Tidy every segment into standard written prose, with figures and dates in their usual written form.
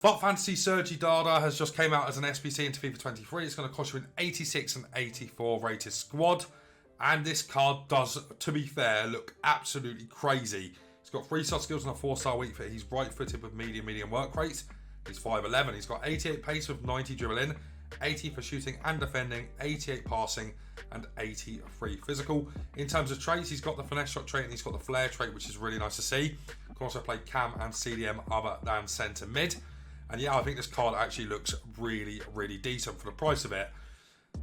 FUT Sergi Darder has just came out as an SBC into FIFA 23. It's going to cost you an 86 and 84 rated squad. And this card does, to be fair, look absolutely crazy. He's got 3-star skills and a 4-star weak foot. He's right-footed with medium work rates. He's 5'11". He's got 88 pace with 90 dribbling, 80 for shooting and defending, 88 passing, and 83 physical. In terms of traits, he's got the finesse shot trait and he's got the flair trait, which is really nice to see. Can also play cam and CDM other than centre mid. And yeah, I think this card actually looks really, really decent for the price of it.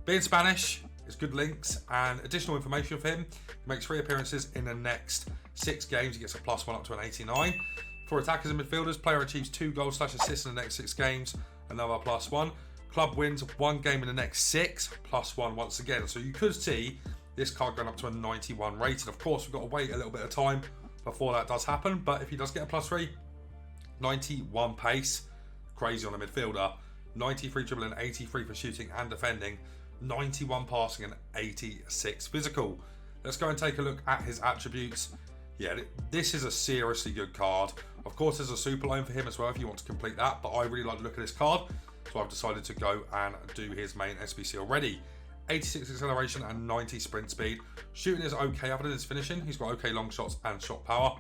Being Spanish, it's good links and additional information for him. He makes 3 appearances in the next 6 games. He gets a +1 up to an 89. For attackers and midfielders, player achieves 2 goals/assists in the next 6 games, another +1. Club wins 1 game in the next 6, +1 once again. So you could see this card going up to a 91 rated. Of course, we've got to wait a little bit of time before that does happen. But if he does get a +3, 91 pace, crazy on a midfielder, 93 dribbling, 83 for shooting and defending, 91 passing and 86 physical. Let's go and take a look at his attributes. Yeah, this is a seriously good card. Of course, there's a super loan for him as well if you want to complete that, but I really like the look of this card, so I've decided to go and do his main SBC already. 86 acceleration and 90 sprint speed. Shooting is okay other than his finishing. He's got okay long shots and shot power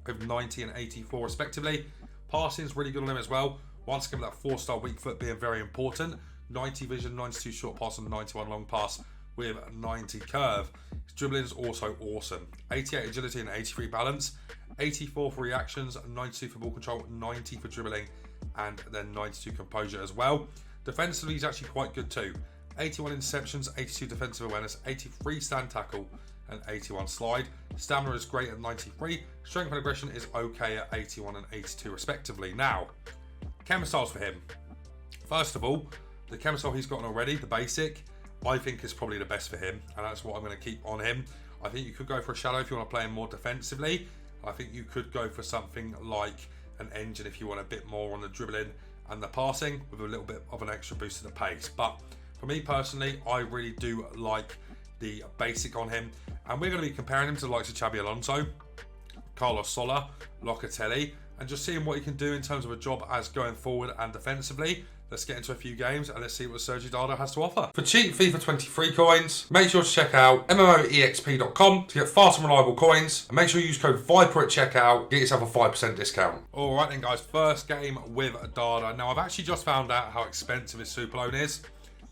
with 90 and 84 respectively. Passing is really good on him as well. Once again, that 4-star weak foot being very important. 90 vision, 92 short pass and 91 long pass with 90 curve. His dribbling is also awesome. 88 agility and 83 balance. 84 for reactions, 92 for ball control, 90 for dribbling, and then 92 composure as well. Defensively, he's actually quite good too. 81 interceptions, 82 defensive awareness, 83 stand tackle, and 81 slide. Stamina is great at 93. Strength and aggression is okay at 81 and 82 respectively. Now, Chemistyles for him. First of all, the Chemistyle he's gotten already, the basic, I think is probably the best for him, and that's what I'm going to keep on him. I think you could go for a shadow if you want to play him more defensively. I think you could go for something like an engine if you want a bit more on the dribbling and the passing with a little bit of an extra boost to the pace. But for me personally, I really do like the basic on him, and we're going to be comparing him to the likes of Xabi Alonso, Carlos Soler, Locatelli, and just seeing what he can do in terms of a job as going forward and defensively. Let's get into a few games and let's see what Sergi Darder has to offer. For cheap FIFA 23 coins, make sure to check out MMOEXP.com to get fast and reliable coins. And make sure you use code VIPER at checkout, get yourself a 5% discount. Alright then guys, first game with Darder. Now I've actually just found out how expensive his super loan is.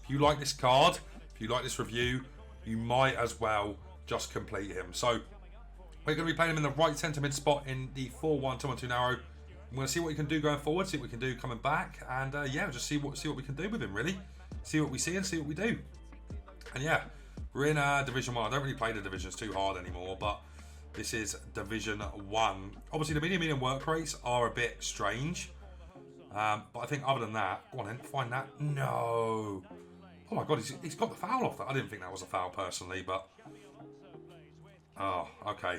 If you like this card, if you like this review, you might as well just complete him. So we're going to be playing him in the right centre mid spot in the 4-1-2-1-2 narrow. I'm going to see what we can do going forward, see what we can do coming back, and yeah, just see what we can do with him really. See what we see and see what we do. And yeah, we're in Division 1. I don't really play the divisions too hard anymore, but this is Division 1. Obviously the medium work rates are a bit strange, but I think other than that, go on then, find that. No. Oh my god, he's got the foul off that. I didn't think that was a foul personally, but oh, okay.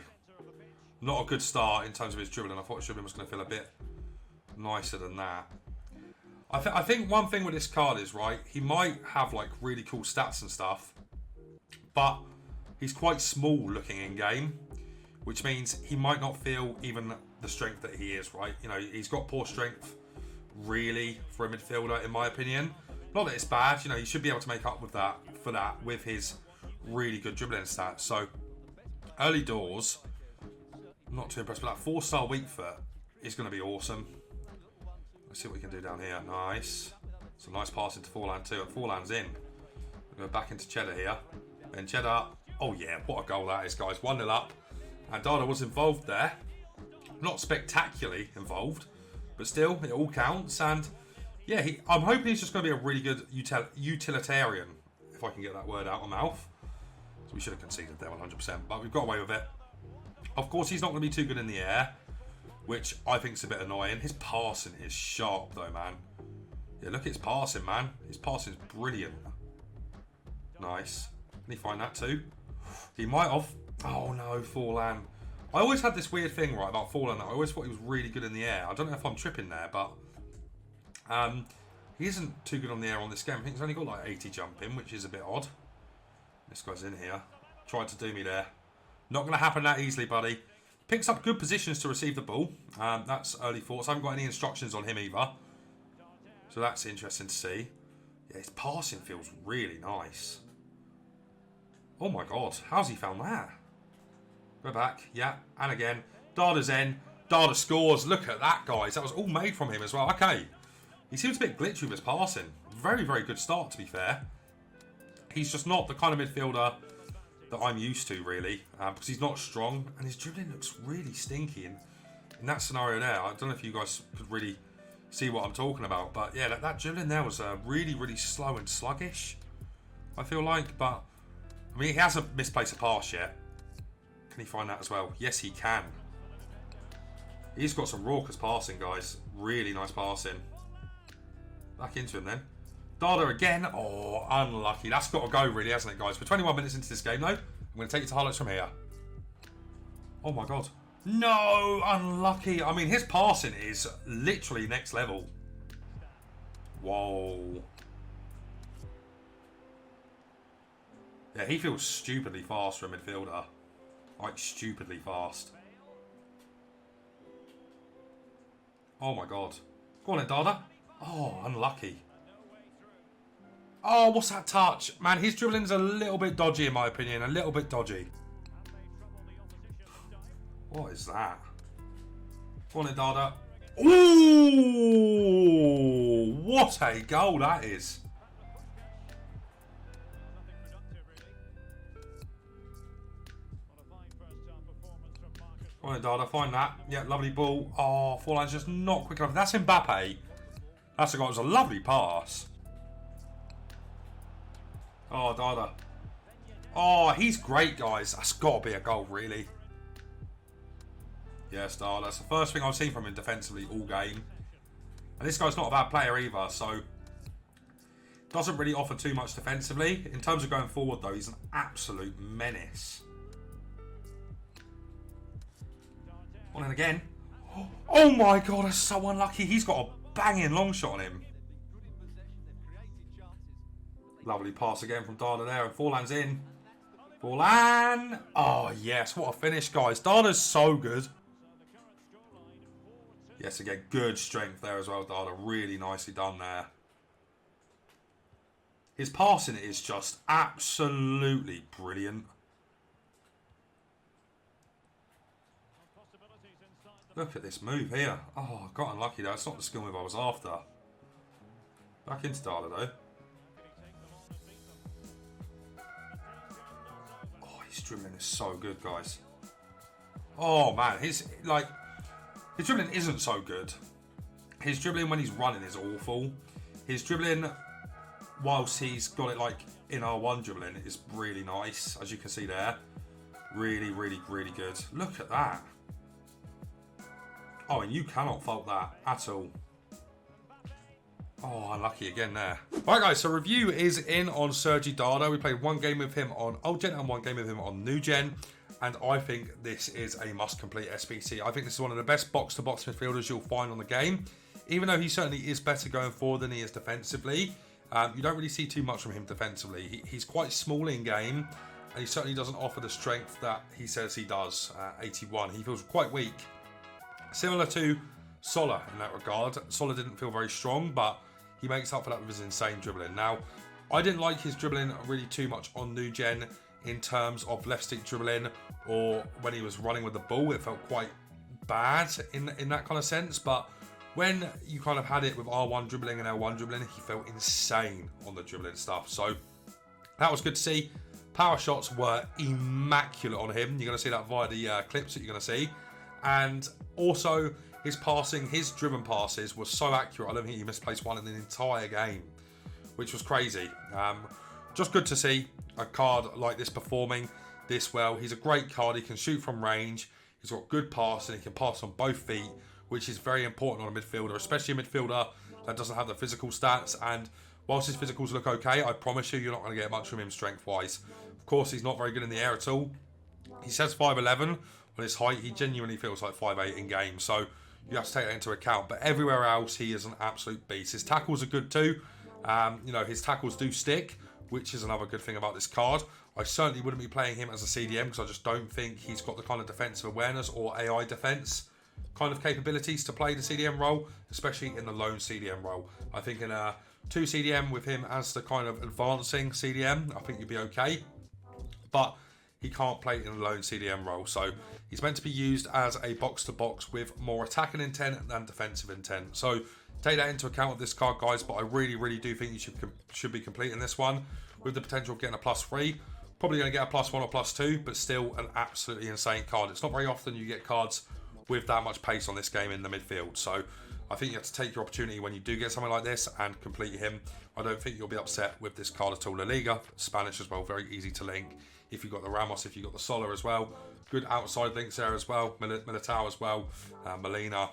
Not a good start in terms of his dribbling. I thought his dribbling was going to feel a bit nicer than that. I think one thing with this card is, right, he might have like really cool stats and stuff, but he's quite small looking in game, which means he might not feel even the strength that he is, right? You know, he's got poor strength really for a midfielder in my opinion. Not that it's bad, you know, he should be able to make up with that with his really good dribbling stats. So early doors, not too impressed, but that 4-star weak foot is going to be awesome. Let's see what we can do down here. Nice. Some nice passing to Forlan too. And Forlan's in. We'll go back into Cheddar here. And Cheddar, oh yeah, what a goal that is, guys. 1-0 up. And Darder was involved there. Not spectacularly involved, but still, it all counts. And yeah, I'm hoping he's just going to be a really good utilitarian, if I can get that word out of my mouth. So we should have conceded there 100%, but we've got away with it. Of course, he's not going to be too good in the air, which I think is a bit annoying. His passing is sharp, though, man. Yeah, look at his passing, man. His passing is brilliant. Nice. Can he find that too? He might have. Oh, no, Forlan. I always had this weird thing, right, about Forlan. I always thought he was really good in the air. I don't know if I'm tripping there, but he isn't too good on the air on this game. I think he's only got like 80 jumping, which is a bit odd. This guy's in here. Tried to do me there. Not going to happen that easily, buddy. Picks up good positions to receive the ball. That's early thoughts. I haven't got any instructions on him either. So that's interesting to see. Yeah, his passing feels really nice. Oh my god, how's he found that? Go back, yeah, and again. Darder's in. Darder scores. Look at that, guys. That was all made from him as well. Okay. He seems a bit glitchy with his passing. Very, very good start, to be fair. He's just not the kind of midfielder that I'm used to, really. Because he's not strong. And his dribbling looks really stinky in that scenario there. I don't know if you guys could really see what I'm talking about. But yeah, that dribbling there was really, really slow and sluggish, I feel like. But, I mean, he hasn't misplaced a pass yet. Can he find that as well? Yes, he can. He's got some raucous passing, guys. Really nice passing. Back into him then. Darder again. Oh, unlucky. That's got to go, really, hasn't it, guys? We're 21 minutes into this game, though. I'm going to take you to highlights from here. Oh, my God. No, unlucky. I mean, his passing is literally next level. Whoa. Yeah, he feels stupidly fast for a midfielder. Like, stupidly fast. Oh, my God. Go on then, Darder. Oh, unlucky. Oh, what's that touch? Man, his dribbling's a little bit dodgy, in my opinion. A little bit dodgy. What is that? Go on then, Darder. Ooh! What a goal that is. Go on then, Darder. Find that. Yeah, lovely ball. Oh, Forlan's just not quick enough. That's Mbappe. That's a goal. It was a lovely pass. Oh, Darder. Oh, he's great, guys. That's got to be a goal, really. Yes, Darder. That's the first thing I've seen from him defensively all game. And this guy's not a bad player either, so doesn't really offer too much defensively. In terms of going forward, though, he's an absolute menace. On and again. Oh my God, that's so unlucky. He's got a banging long shot on him. Lovely pass again from Darder there, and Forlan's in. Forlan! Oh yes, what a finish, guys. Darder's so good. Yes, again, good strength there as well, Darder. Really nicely done there. His passing is just absolutely brilliant. Look at this move here. Oh, I got unlucky though. It's not the skill move I was after. Back into Darder though. Oh, his dribbling is so good, guys. Oh man, his dribbling isn't so good. His dribbling when he's running is awful. His dribbling whilst he's got it like in R1 dribbling is really nice, as you can see there. Really, really, really good. Look at that. Oh, and you cannot fault that at all. Oh, unlucky again there. Right, guys, so review is in on Sergi Darder. We played one game with him on old gen and one game with him on new gen. And I think this is a must-complete SBC. I think this is one of the best box-to-box midfielders you'll find on the game. Even though he certainly is better going forward than he is defensively, you don't really see too much from him defensively. He's quite small in game, and he certainly doesn't offer the strength that he says he does at 81. He feels quite weak. Similar to Sola in that regard. Sola didn't feel very strong, but he makes up for that with his insane dribbling. Now, I didn't like his dribbling really too much on new gen in terms of left stick dribbling, or when he was running with the ball, it felt quite bad in that kind of sense. But when you kind of had it with R1 dribbling and L1 dribbling, he felt insane on the dribbling stuff. So that was good to see. Power shots were immaculate on him. You're going to see that via the clips that you're going to see. And also his passing, his driven passes were so accurate. I don't think he misplaced one in the entire game, which was crazy. Just good to see a card like this performing this well. He's a great card. He can shoot from range. He's got good passing. He can pass on both feet, which is very important on a midfielder, especially a midfielder that doesn't have the physical stats. And whilst his physicals look okay, I promise you're not going to get much from him strength-wise. Of course, he's not very good in the air at all. He says 5'11", on his height, he genuinely feels like 5'8" in game, so you have to take that into account. But everywhere else, he is an absolute beast. His tackles are good too. His tackles do stick, which is another good thing about this card. I certainly wouldn't be playing him as a CDM because I just don't think he's got the kind of defensive awareness or AI defense kind of capabilities to play the CDM role, especially in the lone CDM role. I think in a 2 CDM with him as the kind of advancing CDM, I think you'd be okay. But he can't play in the lone CDM role. So he's meant to be used as a box-to-box with more attacking intent than defensive intent. So take that into account with this card, guys. But I really do think you should be completing this one with the potential of getting a +3. Probably going to get a +1 or +2, but still an absolutely insane card. It's not very often you get cards with that much pace on this game in the midfield. So I think you have to take your opportunity when you do get something like this and complete him. I don't think you'll be upset with this card at all. La Liga, Spanish as well, very easy to link. If you've got the Ramos, if you've got the Soler as well. Good outside links there as well. Militao as well. Molina.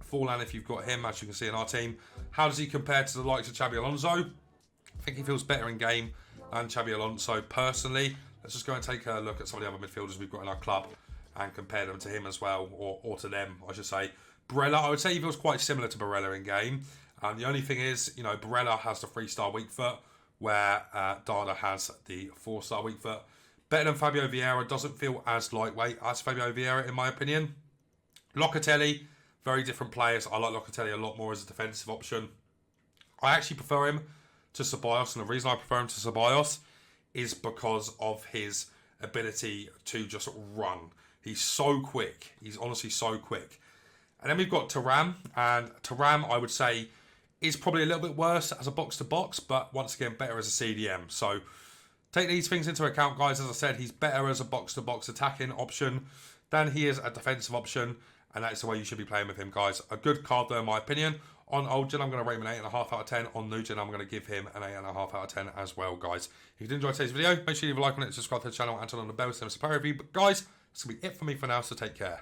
Forlan if you've got him, as you can see in our team. How does he compare to the likes of Xabi Alonso? I think he feels better in game than Xabi Alonso personally. Let's just go and take a look at some of the other midfielders we've got in our club and compare them to him as well, or to them, I should say. Barella, I would say he feels quite similar to Barella in game. The only thing is, you know, Barella has the 3-star weak foot, where Darder has the 4-star weak foot. Better than Fabio Vieira, doesn't feel as lightweight as Fabio Vieira, in my opinion. Locatelli, very different players. I like Locatelli a lot more as a defensive option. I actually prefer him to Ceballos, and the reason I prefer him to Ceballos is because of his ability to just run. He's so quick. He's honestly so quick. And then we've got Thuram, and Thuram, I would say, is probably a little bit worse as a box-to-box, but once again, better as a CDM. So take these things into account, guys. As I said, he's better as a box-to-box attacking option than he is a defensive option, and that's the way you should be playing with him, guys. A good card, though, in my opinion. On old gen, I'm going to rate him an 8.5 out of 10. On new gen, I'm going to give him an 8.5 out of 10 as well, guys. If you did enjoy today's video, make sure you leave a like on it, subscribe to the channel, and turn on the bell to never miss a review. But, guys, that's going to be it for me for now, so take care.